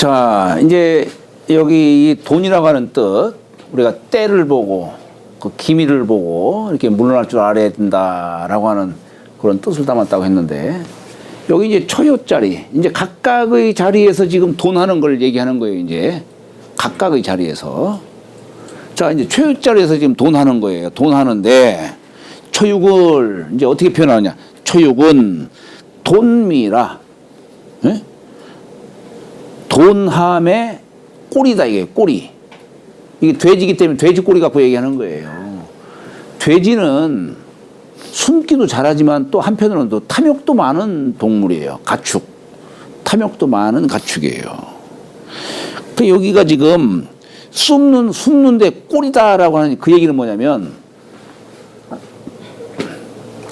자, 이제 여기 이 돈이라고 하는 뜻, 우리가 때를 보고 그 기미를 보고 이렇게 물러날 줄 알아야 된다라고 하는 그런 뜻을 담았다고 했는데, 여기 이제 초요자리, 이제 각각의 자리에서 지금 돈 하는 걸 얘기하는 거예요. 이제 각각의 자리에서. 자, 이제 초요자리에서 지금 돈 하는 거예요. 돈 하는데 초육을 이제 어떻게 표현하느냐? 초육은 돈미라, 예? 돈함의 꼬리다, 이게 꼬리. 이게 돼지기 때문에 돼지 꼬리 갖고 얘기하는 거예요. 돼지는 숨기도 잘하지만 또 한편으로는 또 탐욕도 많은 동물이에요. 가축. 탐욕도 많은 가축이에요. 그 여기가 지금 숨는데 꼬리다라고 하는 그 얘기는 뭐냐면,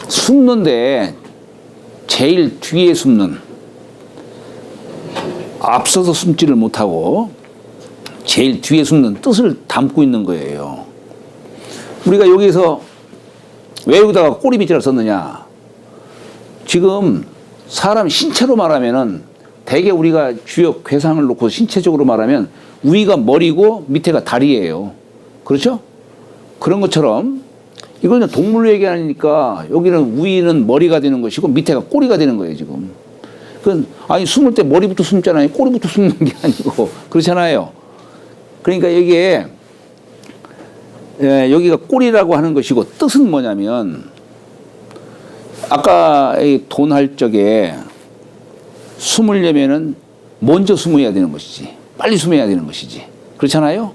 숨는데 제일 뒤에 숨는, 앞서서 숨지를 못하고 제일 뒤에 숨는 뜻을 담고 있는 거예요. 우리가 여기서 왜 여기다가 꼬리 밑이라 썼느냐? 지금 사람 신체로 말하면은 대개 우리가 주요 괴상을 놓고 신체적으로 말하면 위가 머리고 밑에가 다리예요. 그렇죠? 그런 것처럼 이거는 동물로 얘기하니까 여기는 위는 머리가 되는 것이고 밑에가 꼬리가 되는 거예요, 지금. 그건 아니 숨을 때 머리부터 숨잖아요. 꼬리부터 숨는 게 아니고 그렇잖아요. 그러니까 여기에 여기가 꼬리라고 하는 것이고, 뜻은 뭐냐면 아까 돈 할 적에 숨으려면은 먼저 숨어야 되는 것이지, 빨리 숨어야 되는 것이지. 그렇잖아요.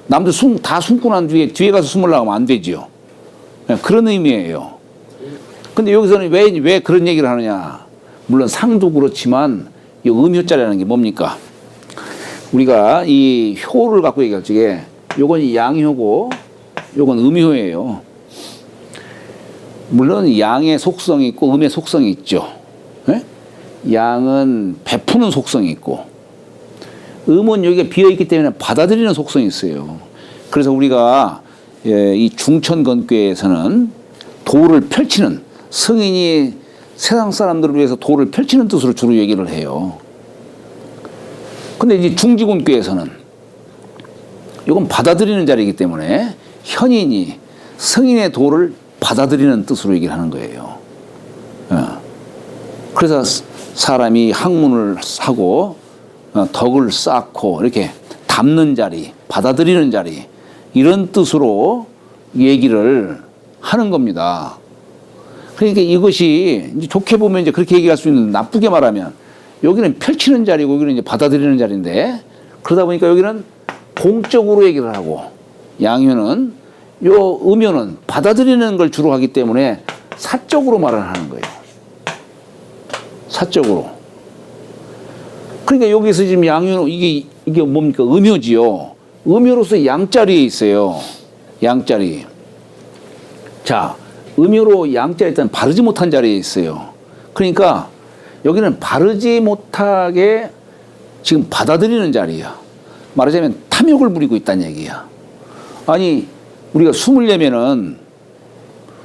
남들 다 숨고 난 뒤에 가서 숨으려고 하면 안 되죠. 그런 의미예요. 근데 여기서는 왜 그런 얘기를 하느냐? 물론 상도 그렇지만 이 음효자라는 게 뭡니까? 우리가 이 효를 갖고 얘기할 적에 요건 양효고 요건 음효예요. 물론 양의 속성이 있고 음의 속성이 있죠. 예? 양은 베푸는 속성이 있고, 음은 여기가 비어있기 때문에 받아들이는 속성이 있어요. 그래서 우리가 이 중천건괴에서는 도를 펼치는, 성인이 세상 사람들을 위해서 도를 펼치는 뜻으로 주로 얘기를 해요. 근데 이제 중지곤괴에서는 이건 받아들이는 자리이기 때문에 현인이 성인의 도를 받아들이는 뜻으로 얘기를 하는 거예요. 그래서 사람이 학문을 하고 덕을 쌓고 이렇게 담는 자리, 받아들이는 자리, 이런 뜻으로 얘기를 하는 겁니다. 그러니까 이것이 이제 좋게 보면 이제 그렇게 얘기할 수 있는, 나쁘게 말하면 여기는 펼치는 자리고 여기는 이제 받아들이는 자리인데, 그러다 보니까 여기는 공적으로 얘기를 하고, 양효는 음효는 받아들이는 걸 주로 하기 때문에 사적으로 말을 하는 거예요. 사적으로. 그러니까 여기서 지금 양효는 이게 뭡니까? 음효지요. 음효로서 양자리에 있어요. 양자리. 자, 음효로 양자리에 일단 바르지 못한 자리에 있어요. 그러니까 여기는 바르지 못하게 지금 받아들이는 자리야. 말하자면 탐욕을 부리고 있다는 얘기야. 아니, 우리가 숨으려면은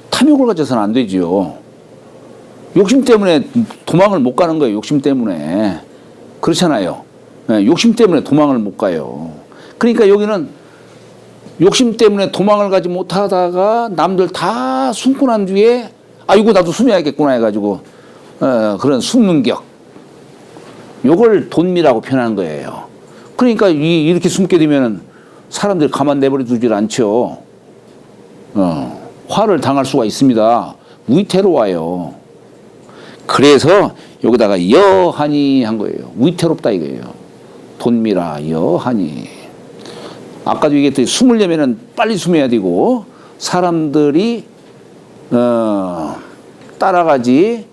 탐욕을 가져서는 안 되지요. 욕심 때문에 도망을 못 가는 거예요. 욕심 때문에. 그렇잖아요. 욕심 때문에 도망을 못 가요. 그러니까 여기는 욕심 때문에 도망을 가지 못하다가 남들 다 숨고 난 뒤에 아이고 나도 숨어야겠구나 해가지고 그런 숨는 격, 요걸 돈미라고 표현하는 거예요. 그러니까 이렇게 숨게 되면은 사람들이 가만 내버려 두질 않죠. 화를 당할 수가 있습니다. 위태로워요. 그래서 여기다가 여하니 한 거예요. 위태롭다 이거예요. 돈미라 여하니. 아까도 얘기했듯이 숨으려면은 빨리 숨어야 되고, 사람들이 따라가지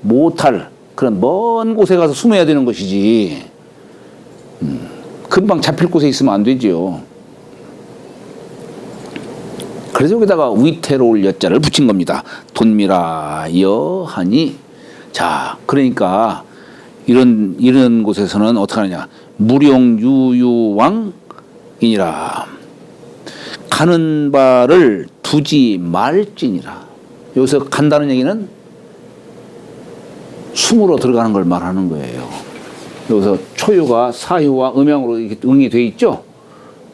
못할 그런 먼 곳에 가서 숨어야 되는 것이지, 금방 잡힐 곳에 있으면 안 되죠. 그래서 여기다가 위태로울 여자를 붙인 겁니다. 돈미라 여하니. 자, 그러니까 이런 곳에서는 어떻게 하느냐? 무룡유유왕이니라. 가는 바를 두지 말지니라. 여기서 간다는 얘기는 숨으로 들어가는 걸 말하는 거예요. 여기서 초유가 사유와 음양으로 이렇게 응이 돼 있죠.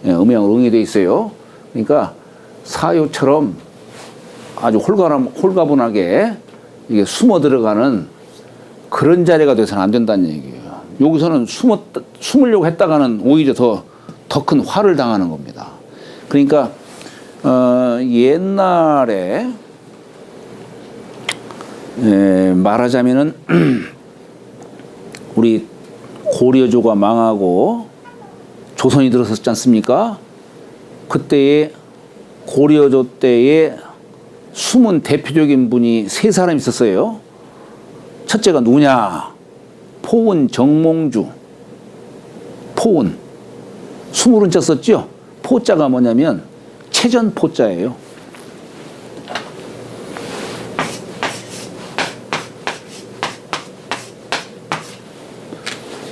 예, 음양으로 응이 돼 있어요. 그러니까 사유처럼 아주 홀가분하게 이게 숨어 들어가는 그런 자리가 돼서는 안 된다는 얘기예요. 여기서는 숨으려고 했다가는 오히려 더 큰 화를 당하는 겁니다. 그러니까 옛날에 말하자면은 우리 고려조가 망하고 조선이 들어섰지 않습니까? 그때에 고려조 때에 숨은 대표적인 분이 세 사람 있었어요. 첫째가 누구냐? 포은 정몽주. 포은. 스물은 자 썼죠? 포자가 뭐냐면 체전포자예요.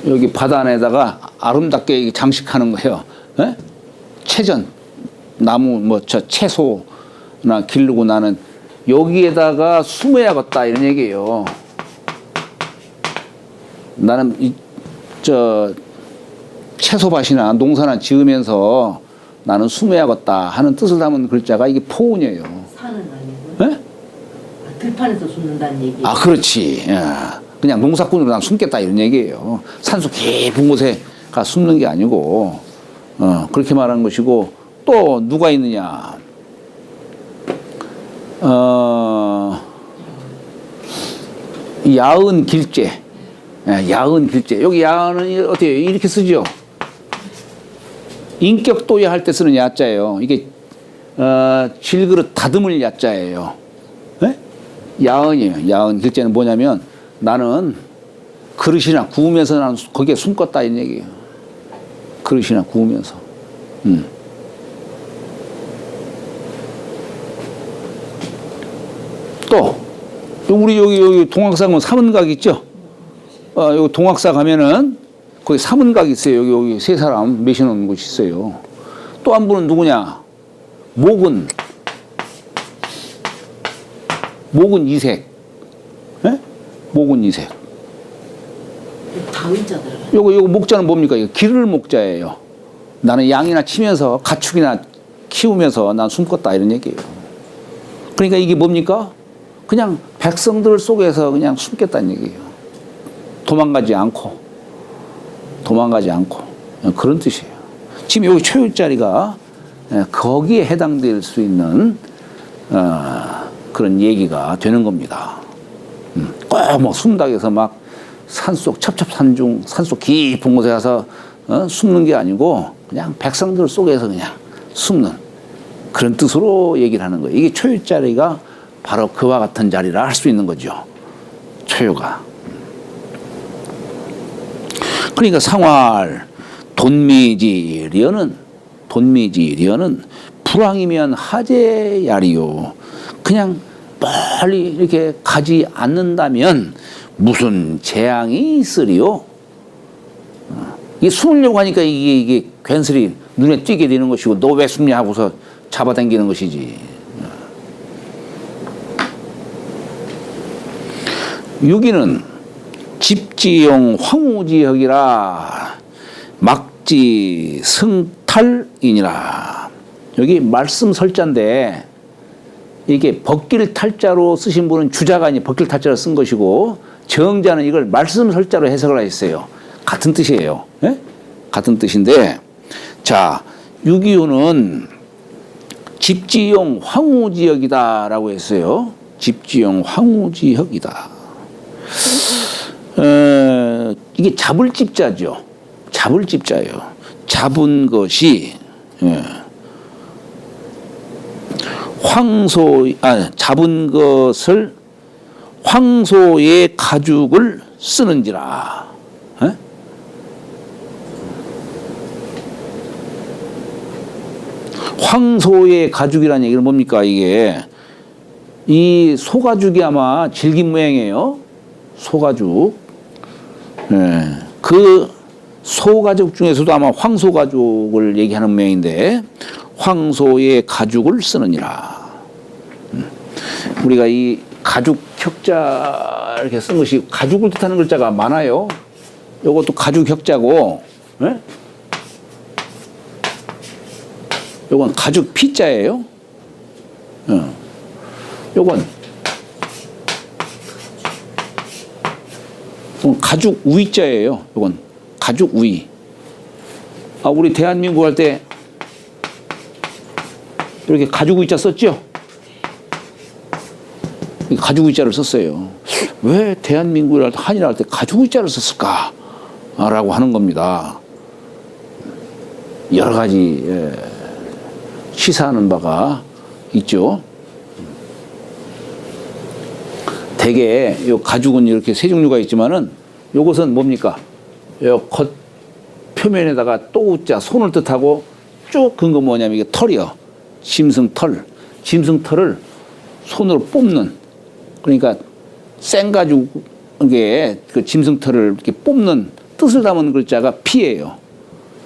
여기 바다 안에다가 아름답게 장식하는 거예요. 에? 체전. 나무 채소나 기르고 나는 여기에다가 숨어야겠다 이런 얘기예요. 나는 채소밭이나 농사나 지으면서 나는 숨어야겠다 하는 뜻을 담은 글자가 이게 포운이에요. 산은 아니고. 네? 들판에서 숨는다는 얘기. 아, 그렇지. 그냥 농사꾼으로 난 숨겠다 이런 얘기예요. 산속 깊은 곳에 가 숨는 게 아니고 그렇게 말하는 것이고 또 누가 있느냐? 야은 길제. 야은 길제. 여기 야은은 어때요? 이렇게 쓰죠? 인격도야 할 때 쓰는 야자예요. 이게 질그릇 다듬을 야자예요. 네? 야은이에요. 야은 길제는 뭐냐면 나는 그릇이나 구우면서 나는 거기에 숨겠다 이런 얘기예요. 그릇이나 구우면서. 또 우리 여기 동학사 가면 사문각 있죠? 여기 동학사 가면은 거기 사문각 있어요. 여기 세 사람 매셔놓은 곳이 있어요. 또 한 분은 누구냐? 목은 이색. 예? 목은 이색. 다윈자 들어가. 요거 목자는 뭡니까? 이거 기를 목자예요. 나는 양이나 치면서 가축이나 키우면서 난 숨겠다 이런 얘기예요. 그러니까 이게 뭡니까? 그냥 백성들 속에서 그냥 숨겠다는 얘기예요. 도망가지 않고 그런 뜻이에요. 지금 여기 초유자리가 거기에 해당될 수 있는 그런 얘기가 되는 겁니다. 꼭 뭐 숨다고 해서 막 산속 첩첩산중 산속 깊은 곳에 가서 숨는 게 아니고 그냥 백성들 속에서 그냥 숨는 그런 뜻으로 얘기를 하는 거예요. 이게 초유자리가 바로 그와 같은 자리라 할 수 있는 거죠. 초유가. 그러니까 상활 돈미지리어는 불황이면 하재야리요. 그냥 빨리 이렇게 가지 않는다면 무슨 재앙이 있으리요. 이게 숨으려고 하니까 이게 괜스레 눈에 띄게 되는 것이고 너 왜 숨냐 하고서 잡아당기는 것이지. 유기는 집지용 황우지역이라 막지 승탈이니라. 여기 말씀 설자인데 이게 벗길 탈자로 쓰신 분은 주자가 아니 벗길 탈자로 쓴 것이고 정자는 이걸 말씀 설자로 해석을 했어요. 같은 뜻이에요. 예? 같은 뜻인데 자 유기요는 집지용 황우지역이다라고 했어요. 집지용 황우지역이다. 이게 잡을 집자죠. 잡을 집자예요. 잡은 것이 잡은 것을 황소의 가죽을 쓰는지라. 에? 황소의 가죽이라는 얘기는 뭡니까? 이게 이 소가죽이 아마 질긴 모양이에요. 소가죽. 그 소가죽 중에서도 아마 황소가죽을 얘기하는 모양인데 황소의 가죽을 쓰느니라. 우리가 이 가죽 혁자 이렇게 쓴 것이 가죽을 뜻하는 글자가 많아요. 요것도 가죽 혁자고, 예? 요건 가죽 피자예요. 요건 가죽 우이자예요. 요건 가죽 우이. 아, 우리 대한민국 할 때 이렇게 가죽 우이자 썼죠? 가죽 우이자를 썼어요. 왜 대한민국을 할 때, 한일 할 때 가죽 우이자를 썼을까? 라고 하는 겁니다. 여러 가지 시사하는 바가 있죠. 대개 요 가죽은 이렇게 세 종류가 있지만은 요것은 뭡니까? 요 겉 표면에다가 또우자 손을 뜻하고 쭉 근 거 뭐냐면 이게 털이요. 짐승털. 짐승털을 손으로 뽑는, 그러니까 생가죽에 그 짐승털을 이렇게 뽑는 뜻을 담은 글자가 피예요.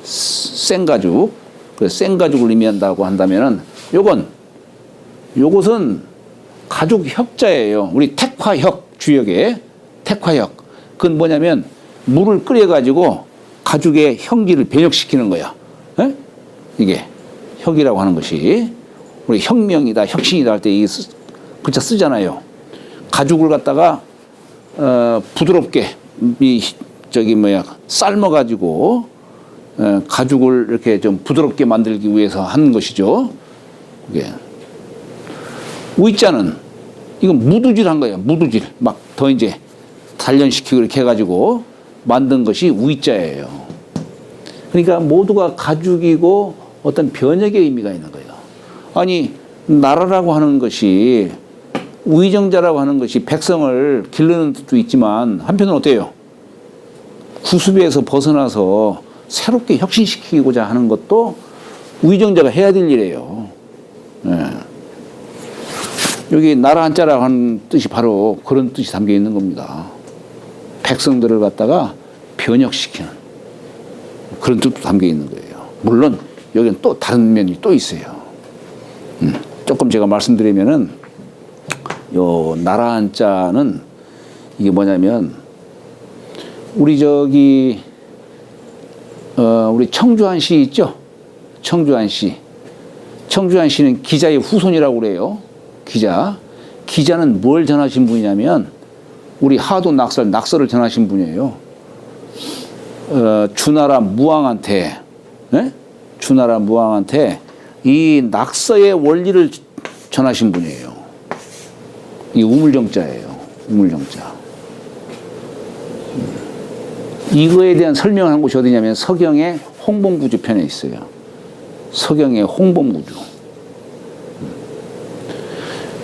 생가죽. 그래서 생가죽을 의미한다고 한다면은 요것은 가죽 혁자예요. 우리 택화혁 주역에 택화혁. 그건 뭐냐면 물을 끓여가지고 가죽의 형기를 변혁시키는 거야. 에? 이게 혁이라고 하는 것이 우리 혁명이다, 혁신이다 할 때 이 글자 쓰잖아요. 가죽을 갖다가 부드럽게 삶아가지고 가죽을 이렇게 좀 부드럽게 만들기 위해서 하는 것이죠. 이게 우이자는 이건 무두질한 거예요. 무두질 막 더 이제 단련시키고 이렇게 해가지고 만든 것이 우이자예요. 그러니까 모두가 가죽이고 어떤 변혁의 의미가 있는 거예요. 아니 나라라고 하는 것이 우의정자라고 하는 것이 백성을 기르는 뜻도 있지만 한편은 어때요? 구습에서 벗어나서 새롭게 혁신시키고자 하는 것도 우의정자가 해야 될 일이에요. 예. 여기 나라 한자라고 하는 뜻이 바로 그런 뜻이 담겨 있는 겁니다. 백성들을 갖다가 변혁시키는 그런 뜻도 담겨 있는 거예요. 물론 여기는 또 다른 면이 또 있어요. 조금 제가 말씀드리면은 요 나라 한자는 이게 뭐냐면 우리 우리 청주한 씨 있죠? 청주한 씨. 청주한 씨는 기자의 후손이라고 그래요. 기자는 뭘 전하신 분이냐면 우리 하도 낙서를 전하신 분이에요. 주나라 무왕한테, 네? 주나라 무왕한테 이 낙서의 원리를 전하신 분이에요. 이 우물정자예요. 우물정자. 이거에 대한 설명을 한 곳이 어디냐면 서경의 홍범구주 편에 있어요. 서경의 홍범구주.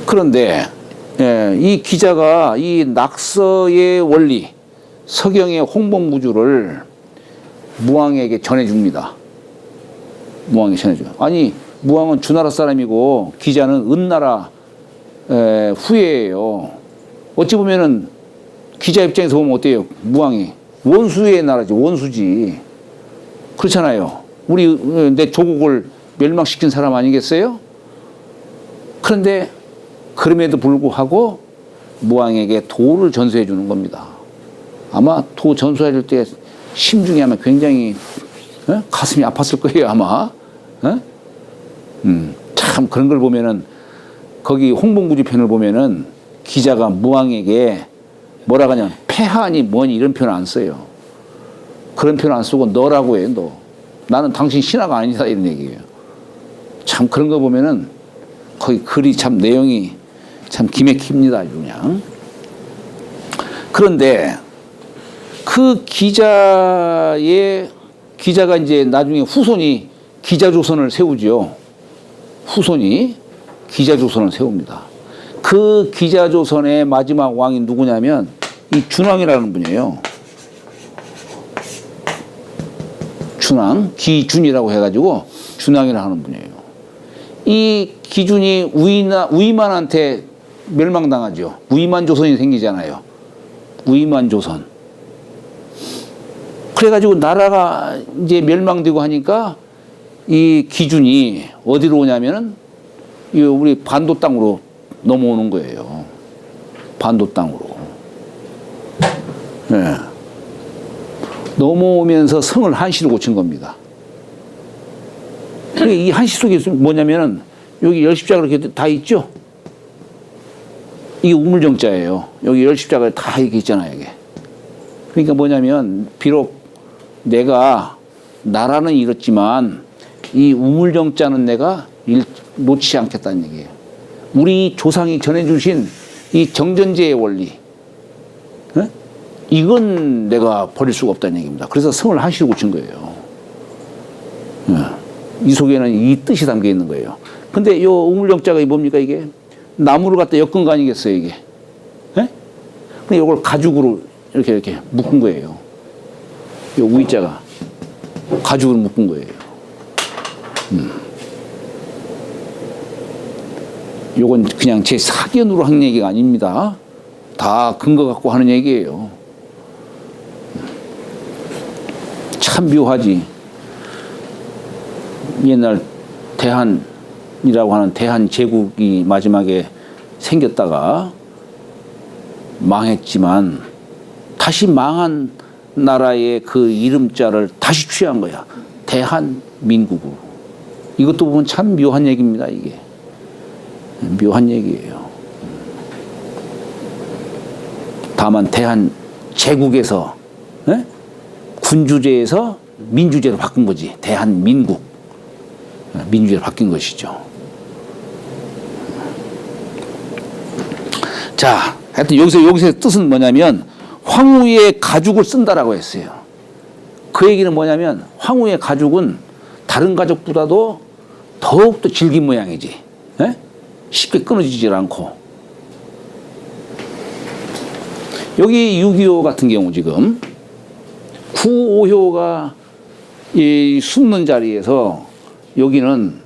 그런데 이 기자가 이 낙서의 원리, 서경의 홍범구주를 무왕에게 전해줍니다. 무왕에게 전해줘요. 아니 무왕은 주나라 사람이고 기자는 은나라 후예예요. 어찌 보면은 기자 입장에서 보면 어때요? 무왕이 원수의 나라지, 원수지. 그렇잖아요. 내 조국을 멸망시킨 사람 아니겠어요? 그런데 그럼에도 불구하고 무왕에게 도를 전수해 주는 겁니다. 아마 도 전수해 줄 때 심중에 아마 굉장히 가슴이 아팠을 거예요, 아마. 참 그런 걸 보면은 거기 홍범구주 편을 보면은 기자가 무왕에게 뭐라고 하냐면 폐하니 뭐니 이런 표현 안 써요. 그런 표현 안 쓰고 너라고 해요, 너. 나는 당신 신하가 아니다 이런 얘기예요. 참 그런 거 보면은 거기 글이 참 내용이 참 기맥힙니다, 아주 그냥. 그런데 그 기자가 이제 나중에 후손이 기자조선을 세우죠. 후손이 기자조선을 세웁니다. 그 기자조선의 마지막 왕이 누구냐면 이 준왕이라는 분이에요. 준왕, 기준이라고 해가지고 준왕이라고 하는 분이에요. 이 기준이 우이만한테 멸망당하죠. 우이만조선이 생기잖아요. 우이만조선. 그래가지고 나라가 이제 멸망되고 하니까 이 기준이 어디로 오냐면은 우리 반도 땅으로 넘어오는 거예요. 반도 땅으로. 네. 넘어오면서 성을 한시로 고친 겁니다. 이 한시 속에 뭐냐면은 여기 열십자가 이렇게 다 있죠? 이게 우물정자예요. 여기 열십자가 다 이렇게 있잖아요, 이게. 그러니까 뭐냐면, 비록 내가 나라는 잃었지만 이 우물정자는 내가 놓치지 않겠다는 얘기예요. 우리 조상이 전해주신 이 정전제의 원리, 에? 이건 내가 버릴 수가 없다는 얘기입니다. 그래서 성을 한시로 고친 거예요. 이 속에는 이 뜻이 담겨 있는 거예요. 근데 요 우물정자가 뭡니까, 이게? 나무를 갖다 엮은 거 아니겠어요, 이게? 예? 근데 이걸 가죽으로 이렇게 묶은 거예요. 요 우이자가 가죽으로 묶은 거예요. 요건 그냥 제 사견으로 한 얘기가 아닙니다. 다 근거 갖고 하는 얘기예요. 참 묘하지. 옛날 대한이라고 하는 대한 제국이 마지막에 생겼다가 망했지만 다시 망한 나라의 그 이름자를 다시 취한 거야. 대한민국으로. 이것도 보면 참 묘한 얘기입니다, 이게. 묘한 얘기예요. 다만 대한 제국에서 군주제에서 민주제로 바꾼 거지. 대한민국. 민주제로 바뀐 것이죠. 자, 하여튼 여기서 뜻은 뭐냐면 황후의 가죽을 쓴다라고 했어요. 그 얘기는 뭐냐면 황후의 가죽은 다른 가죽보다도 더욱더 질긴 모양이지. 에? 쉽게 끊어지질 않고. 여기 6.25 같은 경우 지금 9.5효가 이 숨는 자리에서 여기는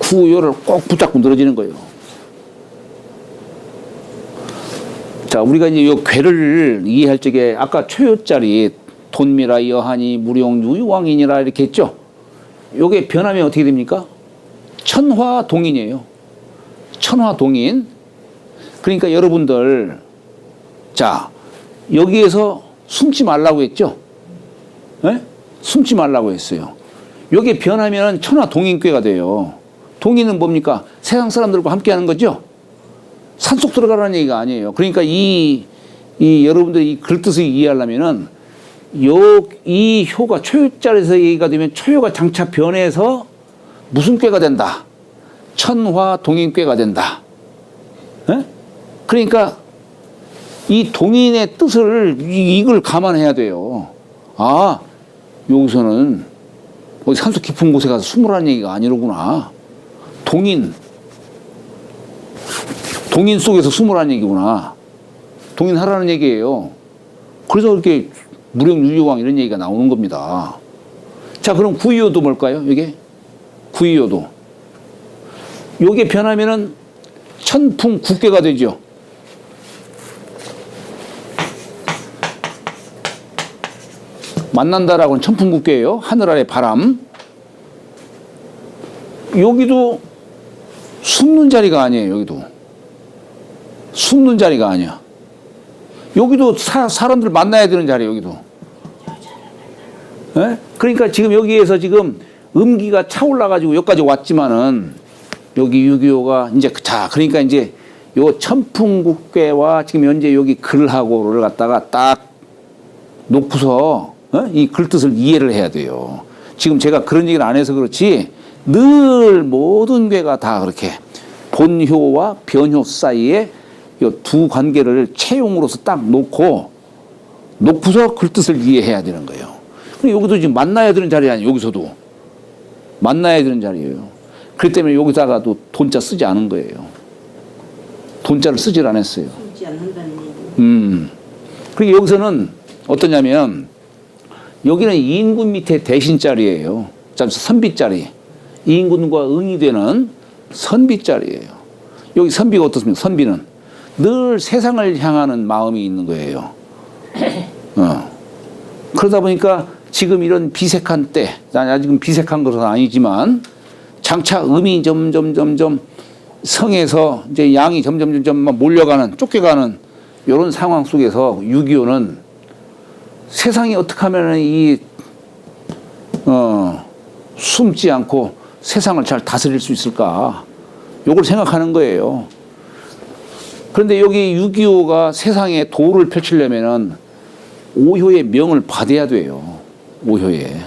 9.5효를 꼭 붙잡고 늘어지는 거예요. 자, 우리가 이제 이 괴를 이해할 적에 아까 초효자리 돈미라 여하니 무룡 유유왕이니라 이렇게 했죠. 요게 변하면 어떻게 됩니까? 천화동인이에요. 천화동인. 그러니까 여러분들, 자, 여기에서 숨지 말라고 했죠? 네? 숨지 말라고 했어요. 요게 변하면 천화동인교회가 돼요. 동인은 뭡니까? 세상 사람들과 함께 하는 거죠? 산속 들어가라는 얘기가 아니에요. 그러니까 이 여러분들이 이 글뜻을 이해하려면은 이 효가 초효자리에서 얘기가 되면 초효가 장차 변해서 무슨 꾀가 된다? 천화동인꾀가 된다. 에? 그러니까 이 동인의 뜻을 이걸 감안해야 돼요. 아, 여기서는 어디 산속 깊은 곳에 가서 숨으라는 얘기가 아니로구나. 동인 속에서 숨으라는 얘기구나. 동인하라는 얘기예요. 그래서 이렇게 무령유유왕 이런 얘기가 나오는 겁니다. 자, 그럼 9.25도 뭘까요? 이게 9.25도. 요게 변하면은 천풍국괴가 되죠. 만난다라고는 천풍국괴예요. 하늘 아래 바람. 여기도 숨는 자리가 아니에요. 여기도 숨는 자리가 아니야. 여기도 사람들 만나야 되는 자리예요. 여기도. 에? 그러니까 지금 여기에서 지금 음기가 차올라가지고 여기까지 왔지만은 여기 6.25가 이제 자, 그러니까 이제 요 천풍국괴와 지금 현재 여기 글하고를 갖다가 딱 놓고서 이 글뜻을 이해를 해야 돼요. 지금 제가 그런 얘기를 안 해서 그렇지 늘 모든 괴가 다 그렇게 본효와 변효 사이에 이 두 관계를 채용으로서 딱 놓고서 글뜻을 이해해야 되는 거예요. 근데 여기도 지금 만나야 되는 자리 아니에요. 여기서도 만나야 되는 자리예요. 그렇기 때문에 여기다가도 돈자 쓰지 않은 거예요. 돈자를 쓰질 않았어요. 숨지 않는다는 얘기. 그러니까 여기서는 어떠냐면 여기는 이인군 밑에 대신 자리예요. 선비 자리. 이인군과 응이 되는 선비 자리예요. 여기 선비가 어떻습니까? 선비는 늘 세상을 향하는 마음이 있는 거예요. 그러다 보니까 지금 이런 비색한 때, 아직은 비색한 것은 아니지만 장차 음이 점점 성에서 이제 양이 점점 몰려가는, 쫓겨가는 이런 상황 속에서 6.25는 세상이 어떻게 하면 숨지 않고 세상을 잘 다스릴 수 있을까? 요걸 생각하는 거예요. 그런데 여기 6.25가 세상에 도를 펼치려면은 오효의 명을 받아야 돼요. 오효의.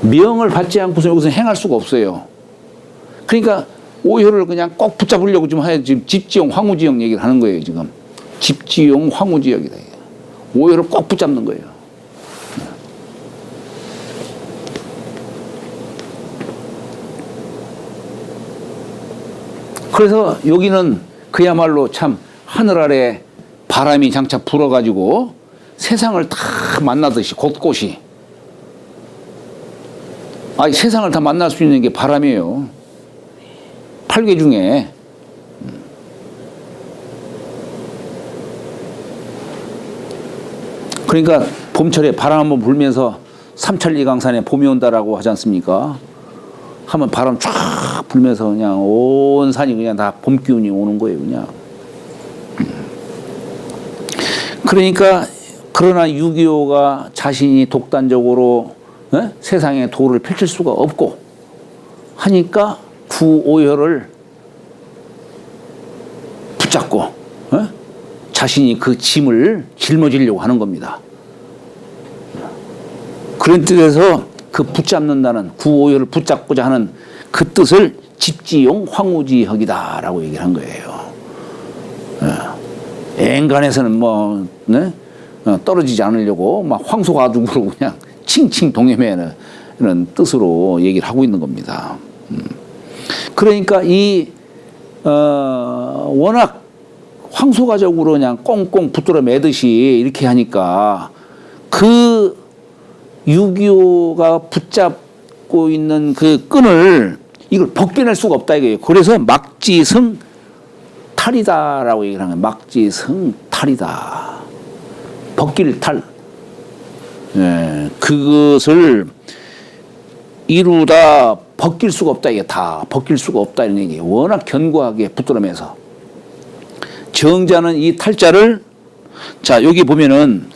명을 받지 않고서 여기서 행할 수가 없어요. 그러니까 오효를 그냥 꼭 붙잡으려고 좀 해야 지금 집지용, 황후지역 얘기를 하는 거예요, 지금. 집지용, 황후지역이다. 오효를 꼭 붙잡는 거예요. 그래서 여기는 그야말로 참 하늘 아래 바람이 장차 불어가지고 세상을 다 만나듯이 곳곳이. 아니, 세상을 다 만날 수 있는 게 바람이에요. 8개 중에. 그러니까 봄철에 바람 한번 불면서 삼천리강산에 봄이 온다라고 하지 않습니까? 하면 바람 쫙 불면서 그냥 온 산이 그냥 다 봄 기운이 오는 거예요, 그냥. 그러니까 그러나 6.25가 자신이 독단적으로 세상에 도를 펼칠 수가 없고 하니까 구오효를 붙잡고 자신이 그 짐을 짊어지려고 하는 겁니다. 그런 뜻에서 그 붙잡는다는 구오효를 붙잡고자 하는 그 뜻을 집지용 황후지역이다라고 얘기를 한 거예요. 앵간에서는 뭐 떨어지지 않으려고 막 황소가죽으로 그냥 칭칭 동여매는 이런 뜻으로 얘기를 하고 있는 겁니다. 그러니까 워낙 황소가죽으로 그냥 꽁꽁 붙들어 매듯이 이렇게 하니까 그 6.25가 붙잡고 있는 그 끈을 이걸 벗겨낼 수가 없다 이거예요. 그래서 막지승 탈이다라고 얘기를 하는 거예요. 막지승 탈이다. 벗길 탈. 예, 그것을 이루다 벗길 수가 없다. 이게 다 벗길 수가 없다. 이런 얘기예요. 워낙 견고하게 붙들어매서. 정자는 이 탈자를, 자, 여기 보면은,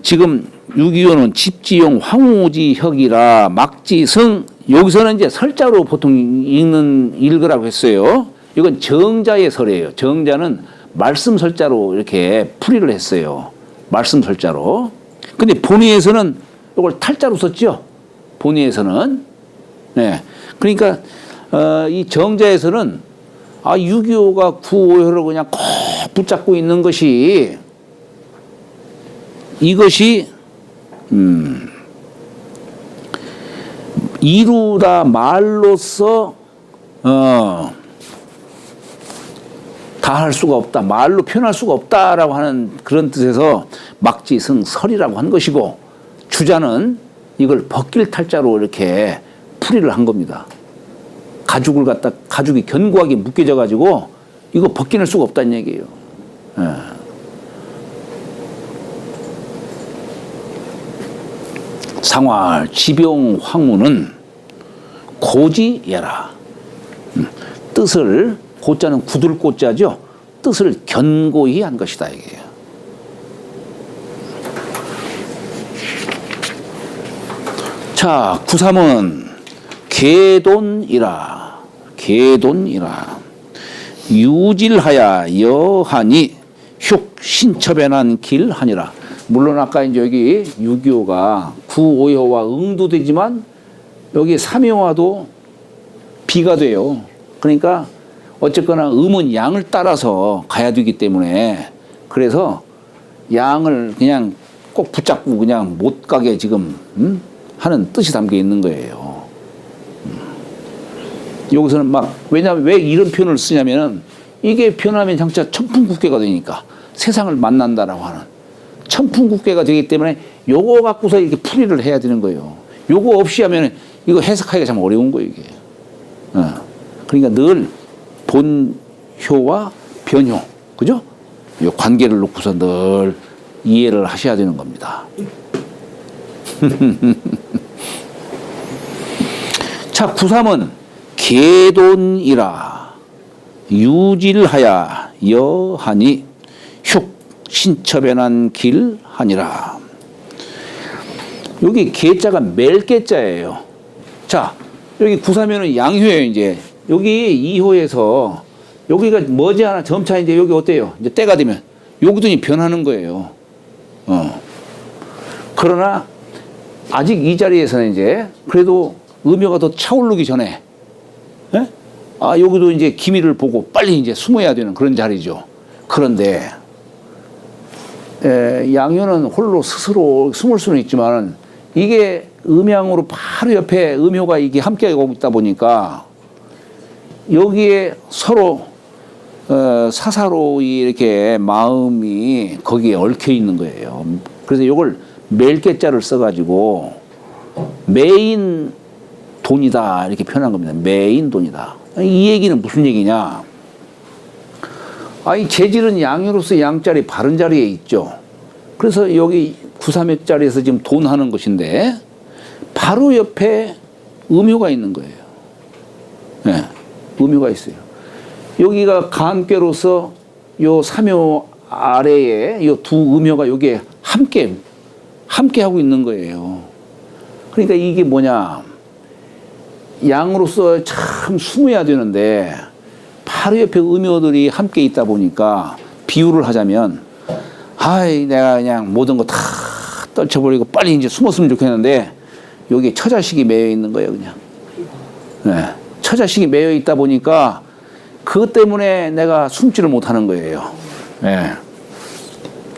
지금 6.25는 집지용 황후지역이라 막지승, 여기서는 이제 설자로 보통 읽으라고 했어요. 이건 정자의 설이에요. 정자는 말씀 설자로 이렇게 풀이를 했어요. 말씀 설자로. 근데 본의에서는 이걸 탈자로 썼죠. 본의에서는. 네. 그러니까, 이 정자에서는 6.25가 구오효를 그냥 꼭 붙잡고 있는 것이 이것이, 이루다 말로써, 다 할 수가 없다. 말로 표현할 수가 없다라고 하는 그런 뜻에서 막지승설이라고 한 것이고, 주자는 이걸 벗길 탈자로 이렇게 풀이를 한 겁니다. 가죽이 견고하게 묶여져 가지고 이거 벗겨낼 수가 없다는 얘기예요. 예. 상활 지병 황후는 고지예라. 뜻을, 고자는 굳을 고자죠. 뜻을 견고히 한 것이다 이게요. 자, 9.3은 개돈이라. 개돈이라. 유질하야 여하니 흉 신첩에난 길하니라. 물론 아까 이제 여기 6.25가 구오효와 응도되지만 여기 삼효와도 비가 돼요. 그러니까 어쨌거나 음은 양을 따라서 가야 되기 때문에 그래서 양을 그냥 꼭 붙잡고 그냥 못 가게 지금 하는 뜻이 담겨 있는 거예요. 여기서는 막 왜냐하면 왜 이런 표현을 쓰냐면은 이게 표현하면 장차 천풍국계가 되니까 세상을 만난다라고 하는 천풍국계가 되기 때문에 요거 갖고서 이렇게 풀이를 해야 되는 거예요. 요거 없이 하면 이거 해석하기가 참 어려운 거예요, 이게. 그러니까 늘 본효와 변효, 그죠? 요 관계를 놓고서 늘 이해를 하셔야 되는 겁니다. 자, 9.3은 개돈이라 유질하야 여하니 흉 신첩에난 길 하니라. 여기 계자가 멜계자예요. 자, 여기 구사면은 양효예요. 이제 여기 2호에서 여기가 머지않아 점차 이제 여기 어때요? 이제 때가 되면 여기도 이제 변하는 거예요. 그러나 아직 이 자리에서는 이제 그래도 음효가 더 차오르기 전에, 예? 아, 여기도 이제 기미를 보고 빨리 이제 숨어야 되는 그런 자리죠. 그런데 양효는 홀로 스스로 숨을 수는 있지만 이게 음양으로 바로 옆에 음효가 이게 함께 오고 있다 보니까 여기에 서로 사사로이 이렇게 마음이 거기에 얽혀 있는 거예요. 그래서 이걸 멜계자를 써가지고 매인 돈이다 이렇게 표현한 겁니다. 매인 돈이다. 이 얘기는 무슨 얘기냐? 이 재질은 양효로서 양자리 바른 자리에 있죠. 그래서 여기 구삼의 자리에서 지금 돈 하는 것인데 바로 옆에 음효가 있는 거예요. 네, 음효가 있어요. 여기가 간괴로서 요 삼효 아래에 요 두 음효가 여기에 함께 하고 있는 거예요. 그러니까 이게 뭐냐? 양으로서 참 숨어야 되는데 바로 옆에 음효들이 함께 있다 보니까 비유를 하자면 내가 그냥 모든 거 다 떨쳐버리고 빨리 이제 숨었으면 좋겠는데 여기 처자식이 매여 있는 거예요, 그냥. 네. 처자식이 매여 있다 보니까 그것 때문에 내가 숨지를 못하는 거예요. 네.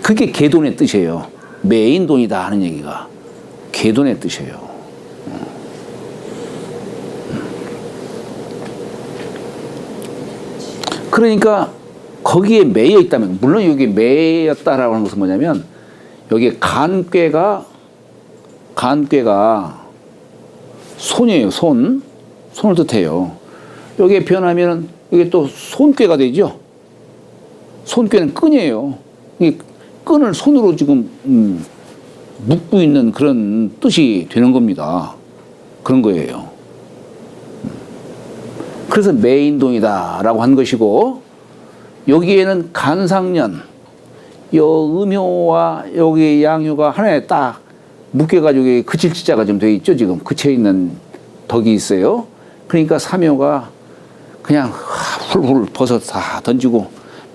그게 개돈의 뜻이에요. 매인 돈이다 하는 얘기가 개돈의 뜻이에요. 그러니까 거기에 매여 있다면, 물론 여기 매였다라고 하는 것은 뭐냐면 여기 간괴가 손이에요. 손을 뜻해요. 여기에 변하면은 이게 또 손괴가 되죠. 손괴는 끈이에요. 이 끈을 손으로 지금 묶고 있는 그런 뜻이 되는 겁니다. 그런 거예요. 그래서 매인동이다라고 한 것이고, 여기에는 간상년, 요 음효와 여기 양효가 하나에 딱 묶여가지고 그칠치자가 좀 돼 있죠. 지금 그쳐 있는 덕이 있어요. 그러니까 삼효가 그냥 훌훌 벗어 다 던지고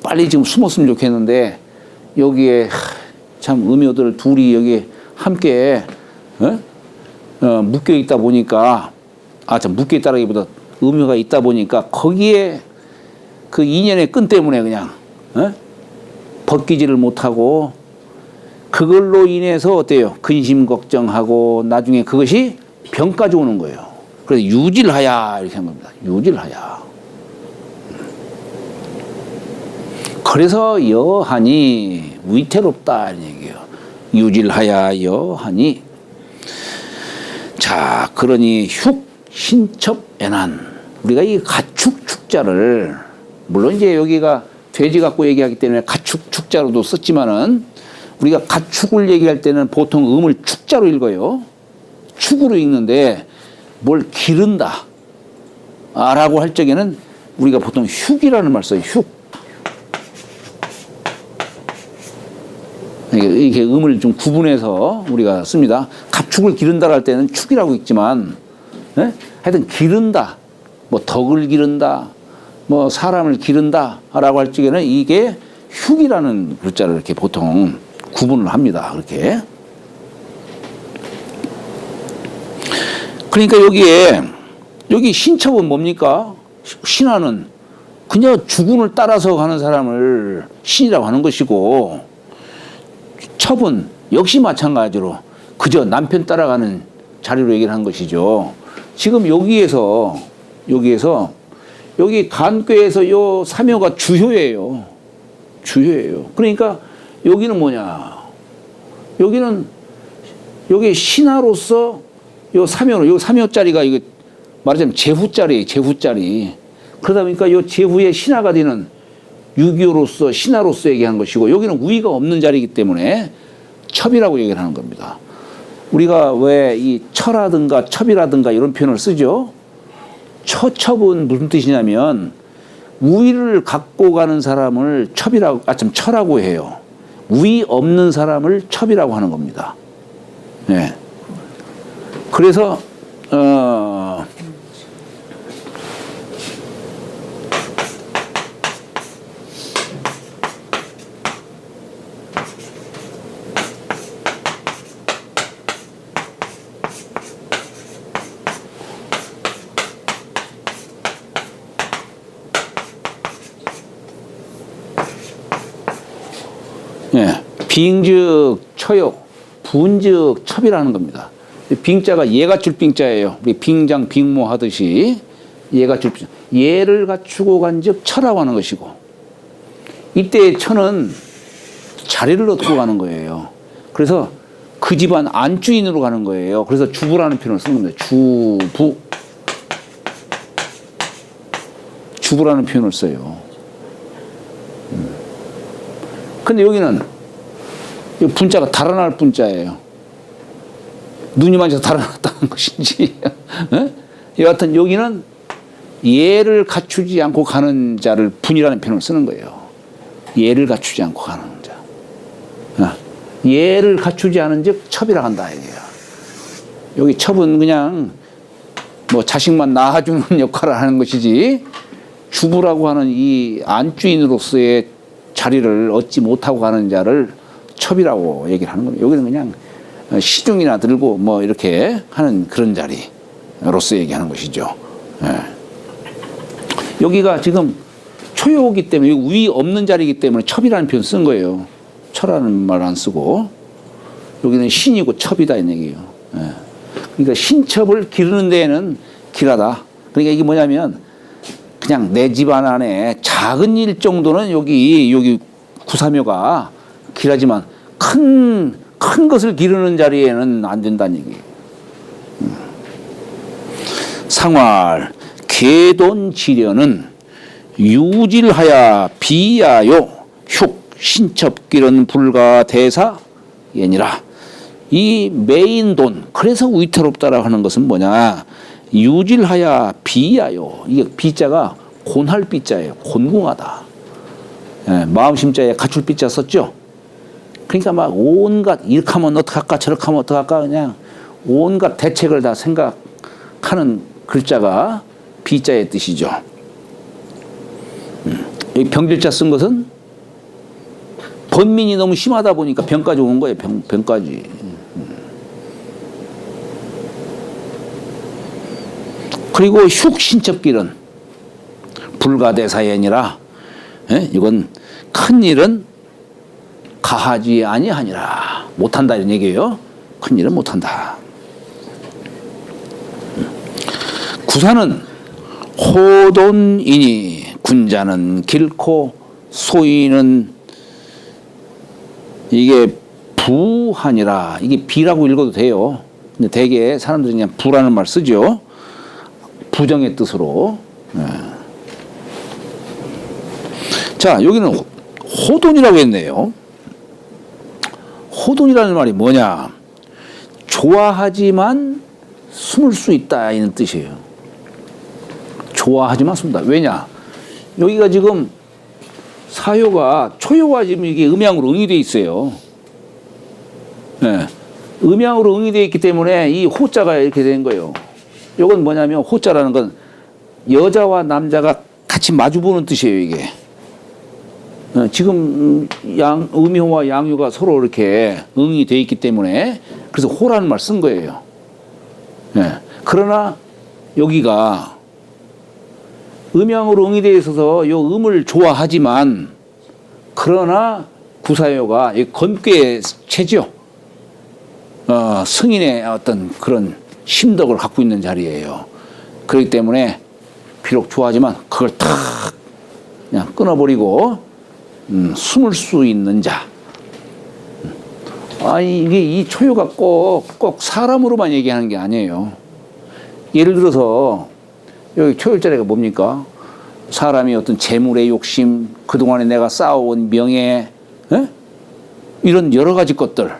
빨리 지금 숨었으면 좋겠는데 여기에 참 음효들 둘이 여기 함께 묶여 있다 보니까 묶여 있다라기보다 음효가 있다 보니까 거기에 그 인연의 끈 때문에 그냥 벗기지를 못하고 그걸로 인해서 어때요? 근심 걱정하고 나중에 그것이 병까지 오는 거예요. 그래서 유질하야 이렇게 한 겁니다. 유질하야. 그래서 여하니 위태롭다 이런 얘기예요. 유질하야 여하니. 자, 그러니 흉 신첩애난, 우리가 이 가축 축자를, 물론 이제 여기가 돼지 갖고 얘기하기 때문에 가축 축자로도 썼지만은 우리가 가축을 얘기할 때는 보통 음을 축자로 읽어요. 축으로 읽는데 뭘 기른다 라고 할 적에는 우리가 보통 흉이라는 말 써요. 흉. 이렇게 음을 좀 구분해서 우리가 씁니다. 가축을 기른다 할 때는 축이라고 읽지만, 하여튼 기른다, 뭐 덕을 기른다, 뭐 사람을 기른다 라고 할 적에는 이게 흉이라는 글자를 이렇게 보통 구분을 합니다. 그렇게. 그러니까 여기 신첩은 뭡니까? 신하는 그냥 주군을 따라서 가는 사람을 신이라고 하는 것이고, 첩은 역시 마찬가지로 그저 남편 따라가는 자리로 얘기를 한 것이죠. 지금 여기에서 여기 간괴에서 요 삼효가 주효예요. 그러니까 여기는 뭐냐? 여기 신하로서 요 삼효자리가 이거 말하자면 제후자리. 그러다 보니까 요 제후의 신하가 되는 유교로서 신하로서 얘기한 것이고, 여기는 우위가 없는 자리이기 때문에 첩이라고 얘기를 하는 겁니다. 우리가 왜 이 처라든가 첩이라든가 이런 표현을 쓰죠? 처첩은 무슨 뜻이냐면 우위를 갖고 가는 사람을 처라고 해요. 위 없는 사람을 첩이라고 하는 겁니다. 예. 그래서 예, 빙즉 처요, 분즉 첩이라는 겁니다. 빙자가 예 갖출 빙자예요. 우리 빙장 빙모 하듯이 예 갖출 빙자. 예를 갖추고 간즉 처라고 하는 것이고, 이때의 처는 자리를 얻고 가는 거예요. 그래서 그 집안 안주인으로 가는 거예요. 그래서 주부라는 표현을 쓰는 겁니다. 주부. 주부라는 표현을 써요. 근데 여기는 분자가 달아날 분자예요. 눈이 맞아서 달아났다는 것인지. 여하튼 여기는 예를 갖추지 않고 가는 자를 분이라는 표현을 쓰는 거예요. 예를 갖추지 않고 가는 자. 예를 갖추지 않은 즉 첩이라 한다 이게요. 여기 첩은 그냥 뭐 자식만 낳아주는 역할을 하는 것이지, 주부라고 하는 이 안주인으로서의 자리를 얻지 못하고 가는 자를 첩이라고 얘기를 하는 겁니다. 여기는 그냥 시중이나 들고 뭐 이렇게 하는 그런 자리로서 얘기하는 것이죠. 예. 여기가 지금 초요이기 때문에 위 없는 자리이기 때문에 첩이라는 표현 쓴 거예요. 처라는 말 안 쓰고 여기는 신이고 첩이다 이 얘기예요. 예. 그러니까 신첩을 기르는 데에는 길하다. 그러니까 이게 뭐냐면 그냥 내 집안 안에 작은 일 정도는 여기 구사묘가 길하지만 큰 것을 기르는 자리에는 안 된다는 얘기예요. 상활 계돈지려는 유질하야 비야요 흉 신첩길은 불가 대사 예니라. 이 메인 돈, 그래서 위태롭다라고 하는 것은 뭐냐? 유질하야 비야요. 이게 비자가 곤할 비자예요. 곤궁하다. 예, 마음심자에 갖출 비자 썼죠. 그러니까 막 온갖 이렇게 하면 어떡할까 저렇게 하면 어떡할까 그냥 온갖 대책을 다 생각하는 글자가 비자의 뜻이죠. 이 병들자 쓴 것은 번민이 너무 심하다 보니까 병까지 온 거예요. 병까지. 그리고 흉신첩길은 불가대사예니라. 이건 큰 일은 가하지 아니하니라. 못한다 이런 얘기예요. 큰 일은 못한다. 구사는 호돈이니 군자는 길고 소인은 이게 부하니라. 이게 비라고 읽어도 돼요. 근데 대개 사람들이 그냥 부라는 말 쓰죠. 부정의 뜻으로. 자, 여기는 호돈이라고 했네요. 호돈이라는 말이 뭐냐? 좋아하지만 숨을 수 있다 이런 뜻이에요. 좋아하지만 숨다. 왜냐? 여기가 지금 사요가 초요가 지금 이게 음양으로 응이 돼 있어요. 네. 음양으로 응이 돼 있기 때문에 이 호자가 이렇게 된 거예요. 이건 뭐냐면 호자라는 건 여자와 남자가 같이 마주보는 뜻이에요. 이게 지금 음효와 양효가 서로 이렇게 응이 돼 있기 때문에 그래서 호라는 말 쓴 거예요. 네. 그러나 여기가 음양으로 응이 되어 있어서 요 음을 좋아하지만 그러나 구사요가 건괴의 체죠. 승인의 어떤 그런 심덕을 갖고 있는 자리예요. 그렇기 때문에 비록 좋아하지만 그걸 탁 그냥 끊어버리고 숨을 수 있는 자. 이게 이 초요가 꼭 사람으로만 얘기하는 게 아니에요. 예를 들어서 여기 초요자리가 뭡니까? 사람이 어떤 재물의 욕심, 그동안에 내가 쌓아온 명예, 이런 여러 가지 것들.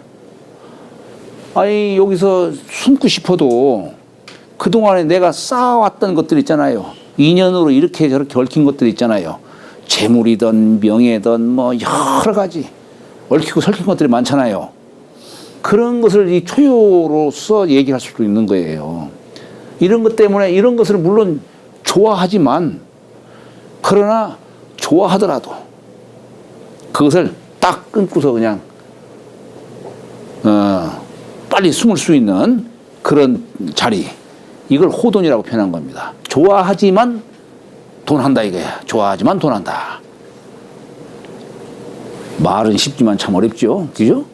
여기서 숨고 싶어도 그동안에 내가 쌓아왔던 것들 있잖아요. 인연으로 이렇게 저렇게 얽힌 것들 있잖아요. 재물이든 명예든 뭐 여러 가지. 얽히고 설킨 것들이 많잖아요. 그런 것을 이 초유로서 얘기할 수도 있는 거예요. 이런 것 때문에 이런 것을 물론 좋아하지만 그러나 좋아하더라도 그것을 딱 끊고서 그냥 빨리 숨을 수 있는 그런 자리, 이걸 호돈이라고 표현한 겁니다. 좋아하지만 돈한다 이거야. 좋아하지만 돈한다. 말은 쉽지만 참 어렵죠, 그죠?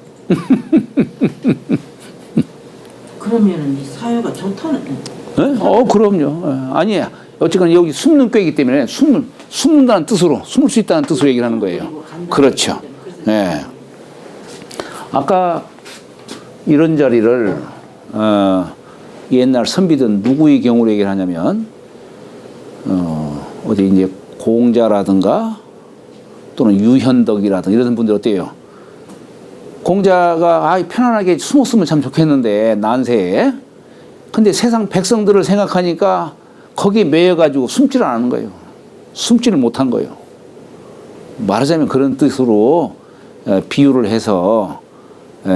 그러면은 이 사유가 좋다는. 네? 그럼요. 아니에요. 어쨌거나 여기 숨는 꾀이기 때문에 숨는다는 뜻으로, 숨을 수 있다는 뜻으로 얘기를 하는 거예요. 그렇죠. 예. 아까 이런 자리를 옛날 선비든 누구의 경우로 얘기를 하냐면 어디 이제 공자라든가 또는 유현덕이라든가 이런 분들 어때요? 공자가 편안하게 숨었으면 참 좋겠는데 난세에, 근데 세상 백성들을 생각하니까 거기에 매여가지고 숨지를 않은 거예요. 숨지를 못한 거예요. 말하자면 그런 뜻으로 비유를 해서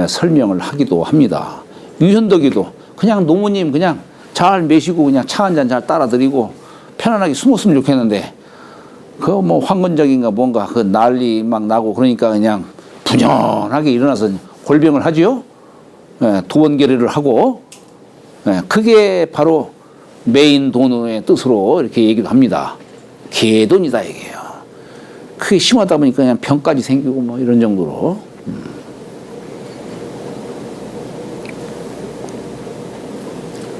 설명을 하기도 합니다. 유현덕이도 그냥 노무님 그냥 잘 매시고 그냥 차 한 잔 잘 따라드리고 편안하게 숨었으면 좋겠는데 그 뭐 황건적인가 뭔가 그 난리 막 나고 그러니까 그냥 분연하게 일어나서 골병을 하지요. 도원결의를 하고, 그게 바로 메인 돈의 뜻으로 이렇게 얘기도 합니다. 개돈이다 이게요. 그게 심하다 보니까 그냥 병까지 생기고 뭐 이런 정도로.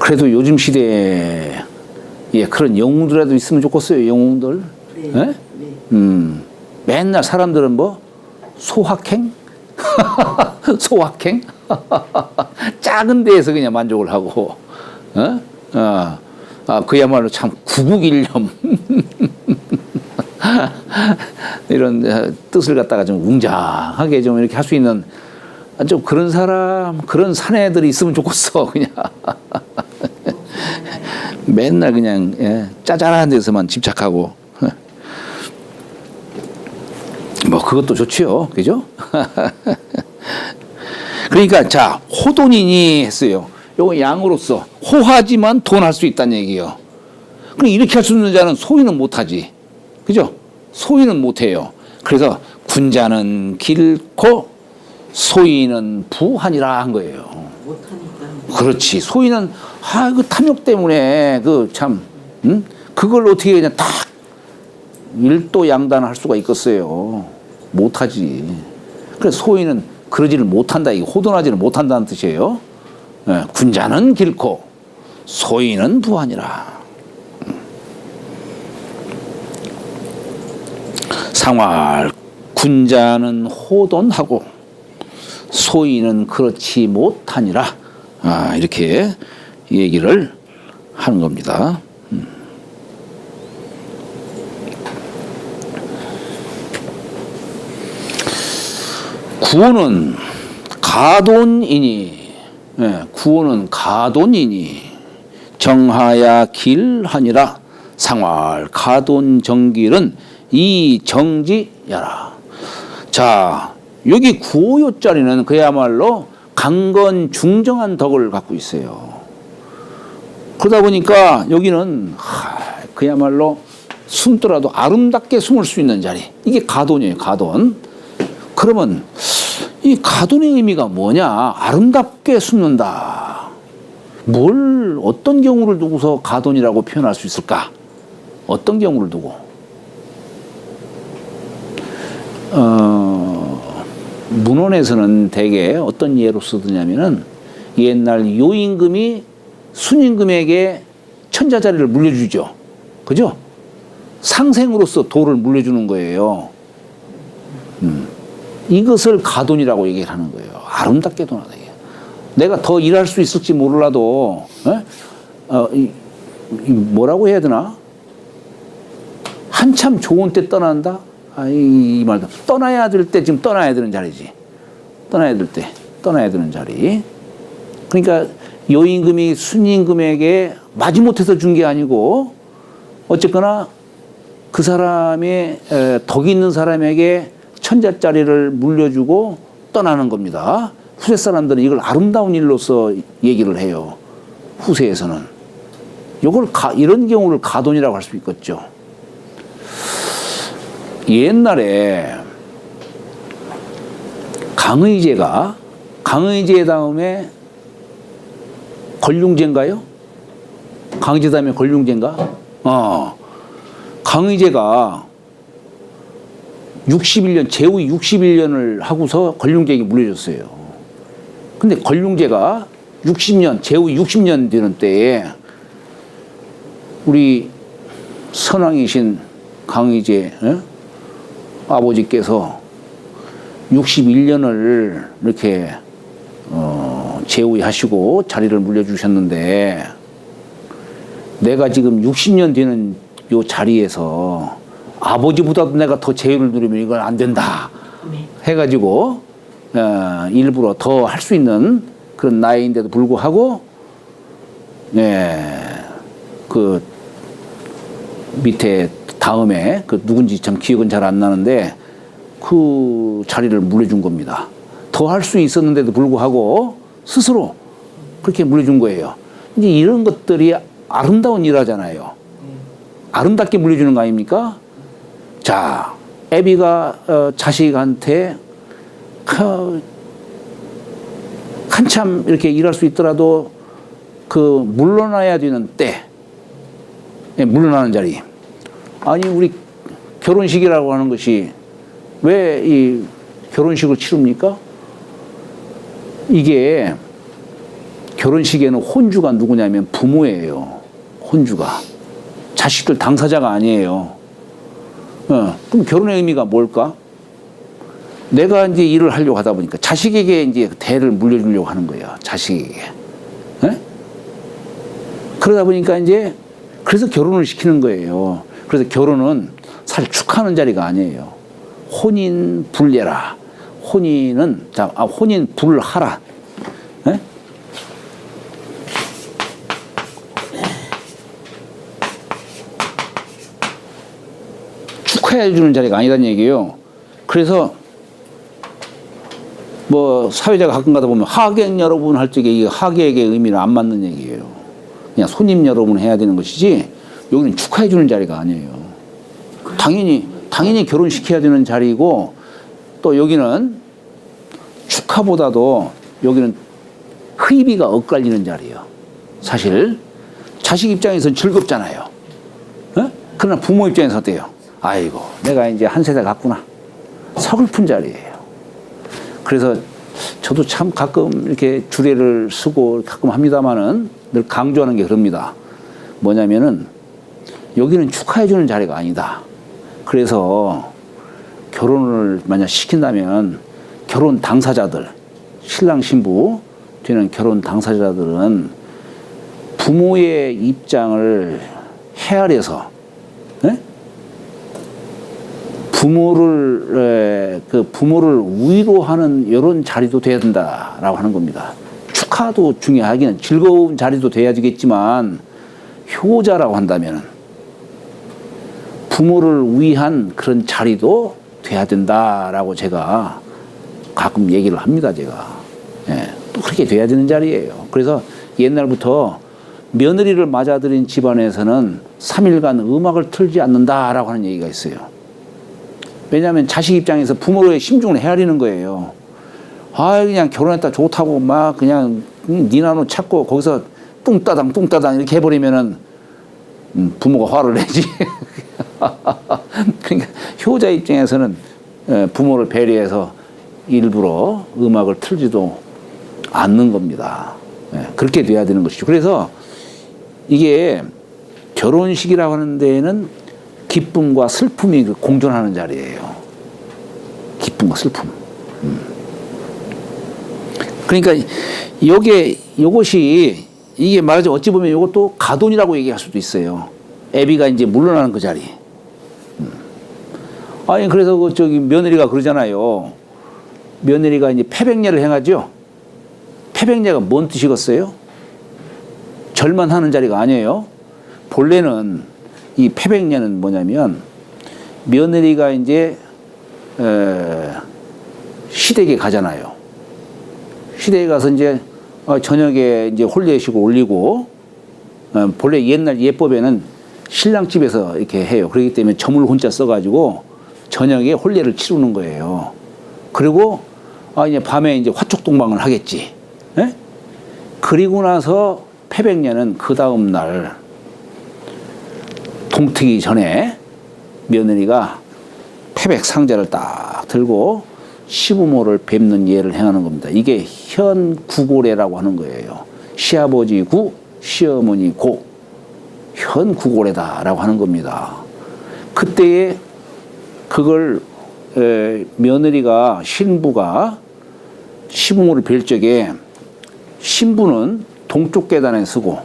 그래도 요즘 시대에 그런 영웅들이라도 있으면 좋겠어요. 영웅들. 네. 네. 맨날 사람들은 뭐 소확행? 소확행? 작은 데에서 그냥 만족을 하고, 그야말로 참 구국일념. 이런 뜻을 갖다가 좀 웅장하게 좀 이렇게 할 수 있는 좀 그런 사람, 그런 사내들이 있으면 좋겠어, 그냥. 맨날 그냥 짜잘한 데서만 집착하고. 뭐 그것도 좋지요, 그죠? 그러니까 자, 호돈이니 했어요. 요거 양으로서 호하지만 돈할 수 있다는 얘기예요. 그럼 이렇게 할 수 있는 자는 소위는 못하지, 그죠? 소위는 못해요. 그래서 군자는 길고 소위는 부하니라 한 거예요. 못하니까. 그렇지. 소위는 그 탐욕 때문에 그걸 어떻게 그냥 딱 일도 양단할 수가 있겠어요. 못하지. 그래서 소위는 그러지를 못한다. 이게 호돈하지를 못한다는 뜻이에요. 군자는 길고 소위는 부하니라. 상활, 군자는 호돈하고 소위는 그렇지 못하니라. 이렇게 얘기를 하는 겁니다. 구호는 가돈이니, 구호는 가돈이니 정하야 길하니라. 상활 가돈 정길은 이 정지야라. 자, 여기 구호요 자리는 그야말로 강건 중정한 덕을 갖고 있어요. 그러다 보니까 여기는 그야말로 숨더라도 아름답게 숨을 수 있는 자리. 이게 가돈이에요, 가돈. 그러면 이 가돈의 의미가 뭐냐? 아름답게 숨는다. 어떤 경우를 두고서 가돈이라고 표현할 수 있을까? 어떤 경우를 두고? 문헌에서는 대개 어떤 예로 쓰느냐면은 옛날 요임금이 순임금에게 천자자리를 물려주죠. 그죠? 상생으로서 도를 물려주는 거예요. 이것을 가돈이라고 얘기를 하는 거예요. 아름답게 돈하다. 내가 더 일할 수 있을지 몰라도, 뭐라고 해야 되나? 한참 좋은 때 떠난다? 이 말도. 떠나야 될 때 지금 떠나야 되는 자리지. 떠나야 될 때, 떠나야 되는 자리. 그러니까 요임금이 순임금에게 마지못해서 준 게 아니고, 어쨌거나 그 사람의 덕이 있는 사람에게 천자짜리를 물려주고 떠나는 겁니다. 후세 사람들은 이걸 아름다운 일로서 얘기를 해요. 후세에서는. 이런 경우를 가돈이라고 할 수 있겠죠. 옛날에 강의제 다음에 권룡제인가요? 강의제 다음에 권룡제인가? 강의제가 61년, 제후 61년을 하고서 권룡제에게 물려줬어요. 근데 권룡제가 60년, 제후 60년 되는 때에 우리 선왕이신 강의제 아버지께서 61년을 이렇게 제후하시고 자리를 물려주셨는데 내가 지금 60년 되는 요 자리에서 아버지보다도 내가 더 제후를 누리면 이건 안 된다 해가지고 일부러 더 할 수 있는 그런 나이인데도 불구하고 그 밑에 다음에 그 누군지 참 기억은 잘 안 나는데 그 자리를 물려준 겁니다. 더 할 수 있었는데도 불구하고 스스로 그렇게 물려준 거예요. 이제 이런 것들이 아름다운 일하잖아요. 아름답게 물려주는 거 아닙니까? 자, 애비가 자식한테 한참 이렇게 일할 수 있더라도 그 물러나야 되는 때, 물러나는 자리. 아니, 우리 결혼식이라고 하는 것이 왜 이 결혼식을 치릅니까? 이게 결혼식에는 혼주가 누구냐면 부모예요. 혼주가. 자식들 당사자가 아니에요. 그럼 결혼의 의미가 뭘까? 내가 이제 일을 하려고 하다 보니까 자식에게 이제 대를 물려주려고 하는 거예요. 자식에게. 그러다 보니까 이제 그래서 결혼을 시키는 거예요. 그래서 결혼은 사실 축하하는 자리가 아니에요. 혼인 불례라. 혼인 불하라. 축하해 주는 자리가 아니란 얘기예요. 그래서 뭐 사회자가 가끔 가다 보면 하객 여러분 할 적에 이 하객의 의미는 안 맞는 얘기예요. 그냥 손님 여러분 해야 되는 것이지 여기는 축하해 주는 자리가 아니에요. 당연히 결혼시켜야 되는 자리고 또 여기는 축하보다도 여기는 회비가 엇갈리는 자리예요. 사실 자식 입장에서는 즐겁잖아요. 그러나 부모 입장에서 어때요? 아이고 내가 이제 한 세대 갔구나. 서글픈 자리예요. 그래서 저도 참 가끔 이렇게 주례를 쓰고 가끔 합니다마는 늘 강조하는 게 그럽니다. 뭐냐면은 여기는 축하해주는 자리가 아니다. 그래서 결혼을 만약 시킨다면 결혼 당사자들, 신랑 신부 되는 결혼 당사자들은 부모의 입장을 헤아려서 부모를 위로하는 이런 자리도 돼야 된다라고 하는 겁니다. 축하도 중요하기는 즐거운 자리도 돼야 되겠지만 효자라고 한다면 부모를 위한 그런 자리도 돼야 된다라고 제가 가끔 얘기를 합니다. 제가 또 그렇게 돼야 되는 자리예요. 그래서 옛날부터 며느리를 맞아들인 집안에서는 3일간 음악을 틀지 않는다라고 하는 얘기가 있어요. 왜냐하면 자식 입장에서 부모의 심중을 헤아리는 거예요. 그냥 결혼했다 좋다고 막 그냥 니나노 찾고 거기서 뚱따당 이렇게 해버리면은 부모가 화를 내지. 그러니까 효자 입장에서는 부모를 배려해서 일부러 음악을 틀지도 않는 겁니다. 그렇게 돼야 되는 것이죠. 그래서 이게 결혼식이라고 하는 데에는 기쁨과 슬픔이 공존하는 자리예요. 기쁨과 슬픔. 그러니까 이것이 이게 말하자면 어찌 보면 이것도 가돈이라고 얘기할 수도 있어요. 애비가 이제 물러나는 그 자리. 아니 그래서 며느리가 그러잖아요. 며느리가 이제 패백례를 행하죠. 패백례가 뭔 뜻이겠어요? 절만하는 자리가 아니에요. 본래는 이 패백례는 뭐냐면 며느리가 이제 시댁에 가잖아요. 시댁에 가서 이제 저녁에 이제 홀례식을 올리고 본래 옛날 예법에는 신랑 집에서 이렇게 해요. 그렇기 때문에 점을 혼자 써가지고 저녁에 홀례를 치르는 거예요. 그리고 이제 밤에 이제 화촉동방을 하겠지. 예? 그리고 나서 패백년은 그 다음 날 동트기 전에 며느리가 패백 상자를 딱 들고 시부모를 뵙는 예를 행하는 겁니다. 이게 현구고례라고 하는 거예요. 시아버지 구, 시어머니 고, 현구고례다라고 하는 겁니다. 그때에 그걸 며느리가 신부가 시부모를 뵐 적에 신부는 동쪽 계단에 서고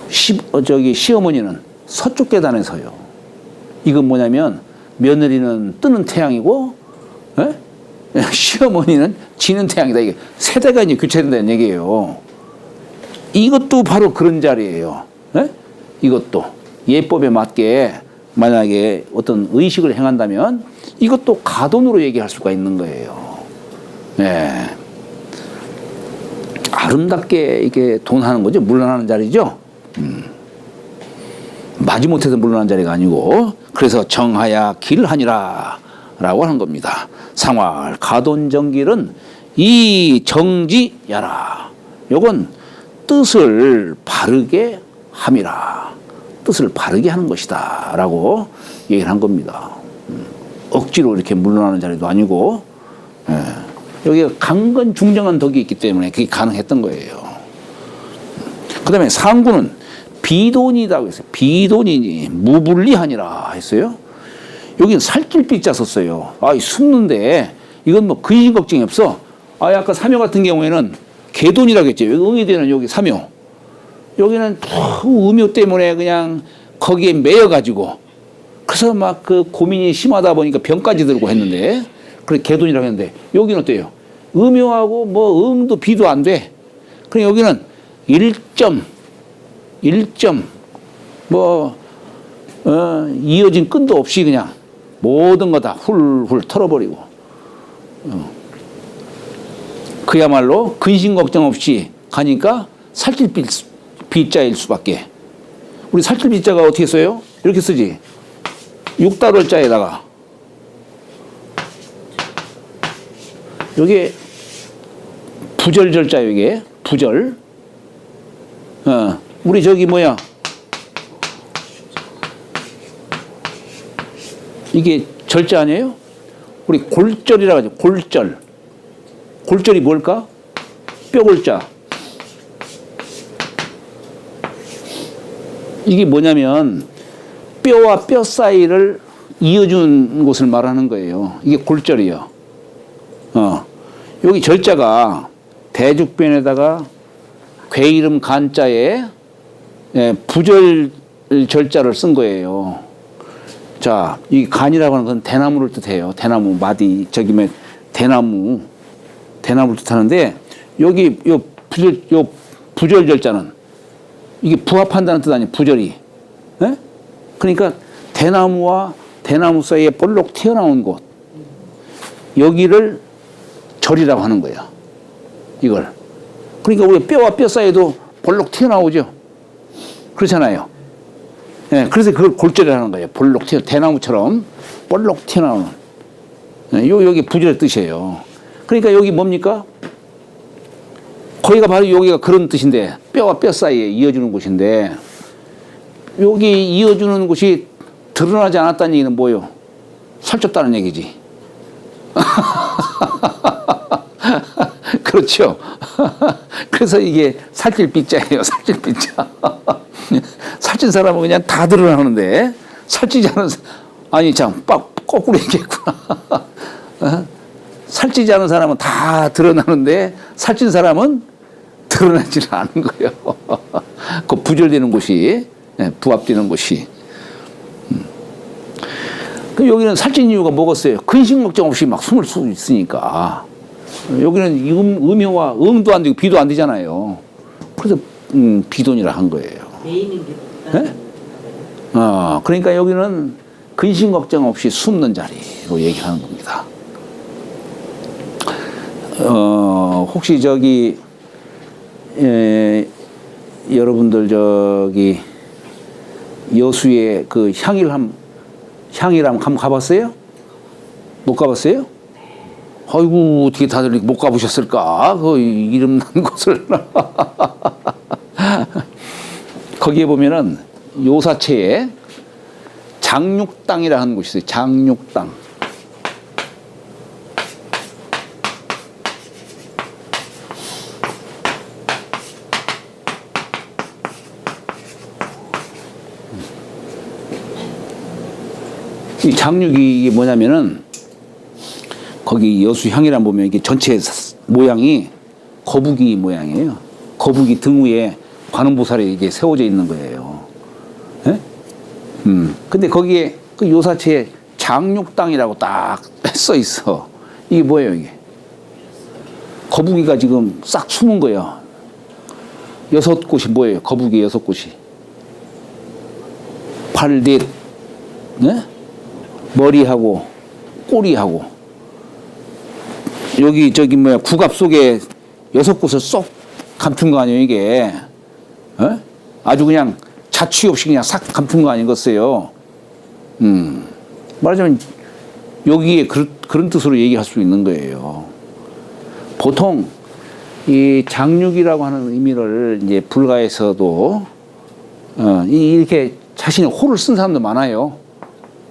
시어머니는 서쪽 계단에 서요. 이건 뭐냐면 며느리는 뜨는 태양이고 시어머니는 지는 태양이다. 이게 세대가 이제 교체된다는 얘기예요. 이것도 바로 그런 자리예요. 이것도 예법에 맞게 만약에 어떤 의식을 행한다면 이것도 가돈으로 얘기할 수가 있는 거예요. 네. 아름답게 이게 돈하는 거죠. 물러나는 자리죠. 마지못해서 물러나는 자리가 아니고 그래서 정하야 길하니라 라고 하는 겁니다. 상활 가돈정길은 이 정지야라. 요건 뜻을 바르게 함이라. 뜻을 바르게 하는 것이다 라고 얘기를 한 겁니다. 억지로 이렇게 물러나는 자리도 아니고 여기가 강건 중정한 덕이 있기 때문에 그게 가능했던 거예요. 그 다음에 상구는 비돈이라고 했어요. 비돈이니 무불리하니라 했어요. 여기는 살찔비자 썼어요. 숨는데 이건 뭐 근심 걱정이 없어. 아까 사묘 같은 경우에는 개돈이라고 했죠. 여기 응의되는 여기 사묘. 여기는 음묘 때문에 그냥 거기에 매여가지고 그래서 막 그 고민이 심하다 보니까 병까지 들고 했는데 그래 개돈이라고 했는데 여기는 어때요? 음묘하고 뭐 응도 비도 안 돼. 그럼 여기는 1점 이어진 끈도 없이 그냥 모든 거 다 훌훌 털어버리고 그야말로 근심 걱정 없이 가니까 살찔 비자일 수밖에. 우리 살찔 비자가 어떻게 써요? 이렇게 쓰지. 6달월자에다가 여기 부절절자 이게 부절. 우리 저기 뭐야 이게 절자 아니에요? 우리 골절이라고 하죠. 골절. 골절이 뭘까? 뼈골자. 이게 뭐냐면 뼈와 뼈 사이를 이어준 곳을 말하는 거예요. 이게 골절이요. 여기 절자가 대죽변에다가 괴이름 간자에 부절 절자를 쓴 거예요. 자, 이 간이라고 하는 건 대나무를 뜻해요. 대나무 마디 저기면 대나무를 뜻하는데 여기 요 부절 절자는 이게 부합한다는 뜻 아니에요. 부절이. 그러니까 대나무와 대나무 사이에 볼록 튀어나온 곳 여기를 절이라고 하는 거예요. 이걸. 그러니까 우리 뼈와 뼈 사이에도 볼록 튀어나오죠. 그렇잖아요. 그래서 그걸 골절이라는 거예요. 볼록 대나무처럼 볼록 튀어나오는. 여기 부절의 뜻이에요. 그러니까 여기 뭡니까? 거기가 바로 여기가 그런 뜻인데 뼈와 뼈 사이에 이어주는 곳인데 여기 이어주는 곳이 드러나지 않았다는 얘기는 뭐예요? 살쪘다는 얘기지. 그렇죠. 그래서 이게 살찔 삐자예요. 살찔 삐자. 살찐 사람은 그냥 다 드러나는데 살찌지 않은 아니 참 거꾸로 얘기했구나. 살찌지 않은 사람은 다 드러나는데 살찐 사람은 드러나지는 않은 거예요. 그 부절되는 곳이 부합되는 곳이. 그 여기는 살찐 이유가 뭐겠어요? 근심 걱정 없이 막 숨을 수 있으니까. 여기는 음효와 응도 안 되고 비도 안 되잖아요. 그래서 비돈이라 한 거예요. 네? 그러니까 여기는 근심 걱정 없이 숨는 자리로 얘기하는 겁니다. 혹시 저기 여러분들 저기 여수에 그 향일함 한번 가봤어요? 못 가봤어요? 아이고 어떻게 다들 못 가보셨을까? 그 이름 난 곳을 거기에 보면은 요사체에 장육당이라는 곳이 있어요. 장육당. 이 장육이 이게 뭐냐면은 거기 여수향이란 보면 이게 전체 모양이 거북이 모양이에요. 거북이 등 위에 관음보살이 이게 세워져 있는 거예요. 예? 근데 거기에 그 요사체에 장육당이라고 딱 써 있어. 이게 뭐예요, 이게? 거북이가 지금 싹 숨은 거예요. 6곳이 뭐예요? 거북이 6곳이. 팔, 네? 머리하고 꼬리하고 여기 저기 뭐야 구갑 속에 6곳을 쏙 감춘 거 아니에요 이게. 어? 아주 그냥 자취 없이 그냥 싹 감춘 거 아니겠어요. 말하자면 여기에 그런 뜻으로 얘기할 수 있는 거예요. 보통 이 장육이라고 하는 의미를 이제 불가에서도 이렇게 자신의 호를 쓴 사람도 많아요.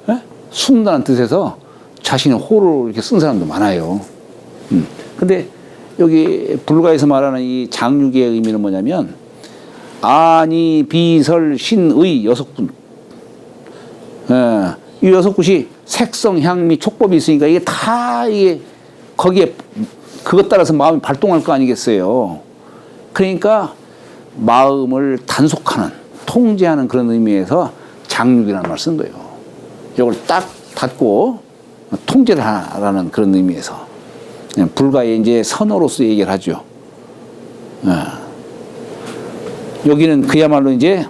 예? 숨는다는 뜻에서 자신의 호를 이렇게 쓴 사람도 많아요. 근데 여기 불가에서 말하는 이 장육의 의미는 뭐냐면 아니, 비설, 신의 6군. 이 6곳이 색성, 향미, 촉법이 있으니까 이게 다 이게 거기에 그것 따라서 마음이 발동할 거 아니겠어요. 그러니까 마음을 단속하는, 통제하는 그런 의미에서 장육이라는 말을 쓴 거예요. 이걸 딱 닫고 통제를 하라는 그런 의미에서 불가의 이제 선어로서 얘기를 하죠. 여기는 그야말로 이제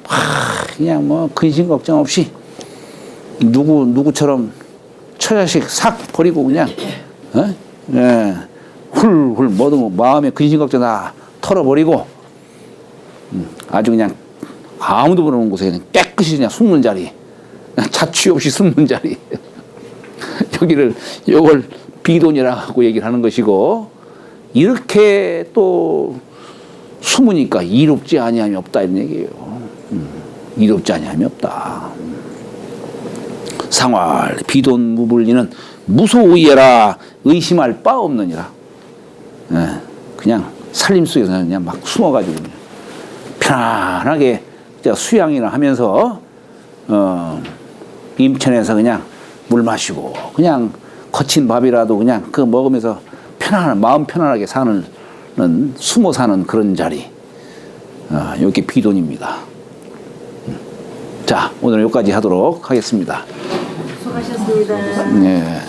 그냥 뭐 근심 걱정 없이 누구처럼 처자식 싹 버리고 그냥 훌훌 뭐든 마음의 근심 걱정 다 털어버리고 아주 그냥 아무도 모르는 곳에 그냥 깨끗이 그냥 숨는 자리, 자취 없이 숨는 자리. 요걸 비돈이라고 얘기를 하는 것이고, 이렇게 또 숨으니까 이롭지 아니함이 없다 이런 얘기예요. 이롭지 아니함이 없다. 상활 비돈 무불리는 무소의해라 의심할 바 없느니라. 그냥 살림 속에서 그냥 막 숨어가지고 그냥 편안하게 수양이나 하면서 임천에서 그냥 물 마시고 그냥 거친 밥이라도 그냥 그 먹으면서 마음 편안하게 사는 숨어 사는 그런 자리. 이게 비돈입니다. 자, 오늘 여기까지 하도록 하겠습니다. 수고하셨습니다. 네.